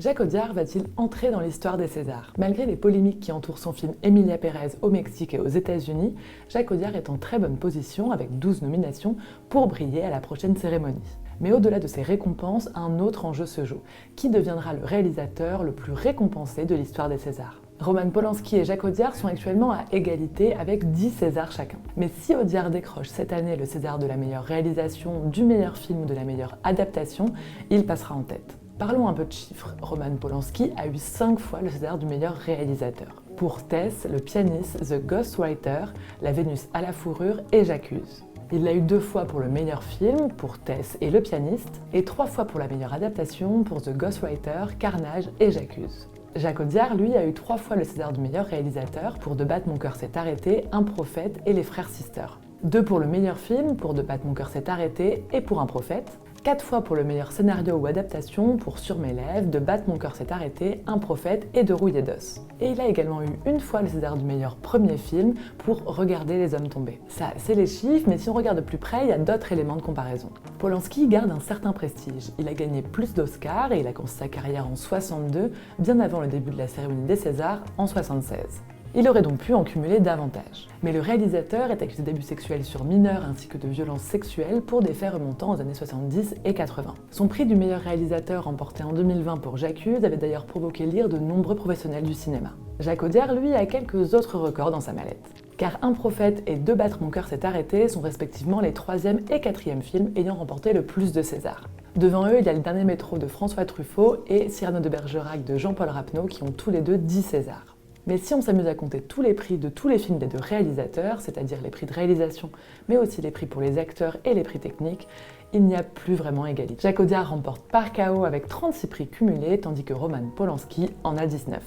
Jacques Audiard va-t-il entrer dans l'histoire des Césars? Malgré les polémiques qui entourent son film Emilia Pérez au Mexique et aux États-Unis, Jacques Audiard est en très bonne position avec 12 nominations pour briller à la prochaine cérémonie. Mais au-delà de ces récompenses, un autre enjeu se joue. Qui deviendra le réalisateur le plus récompensé de l'histoire des Césars? Roman Polanski et Jacques Audiard sont actuellement à égalité avec 10 Césars chacun. Mais si Audiard décroche cette année le César de la meilleure réalisation, du meilleur film ou de la meilleure adaptation, il passera en tête. Parlons un peu de chiffres. Roman Polanski a eu 5 fois le César du meilleur réalisateur. Pour Tess, Le pianiste, The Ghostwriter, La Vénus à la fourrure et J'accuse. Il l'a eu 2 fois pour le meilleur film, pour Tess et Le pianiste, et 3 fois pour la meilleure adaptation, pour The Ghostwriter, Carnage et J'accuse. Jacques Audiard, lui, a eu 3 fois le César du meilleur réalisateur pour De battre mon cœur s'est arrêté, Un prophète et Les frères Sister. 2 pour le meilleur film, pour De battre mon cœur s'est arrêté et pour Un prophète. 4 fois pour le meilleur scénario ou adaptation pour Sur mes lèvres, De battre mon cœur s'est arrêté, Un prophète et De rouiller d'os. Et il a également eu 1 fois le César du meilleur premier film pour Regarder les hommes tombés. Ça, c'est les chiffres, mais si on regarde de plus près, il y a d'autres éléments de comparaison. Polanski garde un certain prestige. Il a gagné plus d'Oscars et il a commencé sa carrière en 62, bien avant le début de la cérémonie des Césars en 76. Il aurait donc pu en cumuler davantage. Mais le réalisateur est accusé d'abus sexuels sur mineurs ainsi que de violences sexuelles pour des faits remontant aux années 70 et 80. Son prix du meilleur réalisateur remporté en 2020 pour J'accuse avait d'ailleurs provoqué l'ire de nombreux professionnels du cinéma. Jacques Audiard, lui, a quelques autres records dans sa mallette. Car Un prophète et De battre mon cœur s'est arrêté sont respectivement les 3e et 4e films ayant remporté le plus de Césars. Devant eux, il y a Le dernier métro de François Truffaut et Cyrano de Bergerac de Jean-Paul Rapneau qui ont tous les deux 10 Césars. Mais si on s'amuse à compter tous les prix de tous les films des 2 réalisateurs, c'est-à-dire les prix de réalisation, mais aussi les prix pour les acteurs et les prix techniques, il n'y a plus vraiment égalité. Jacques Audiard remporte par KO avec 36 prix cumulés, tandis que Roman Polanski en a 19.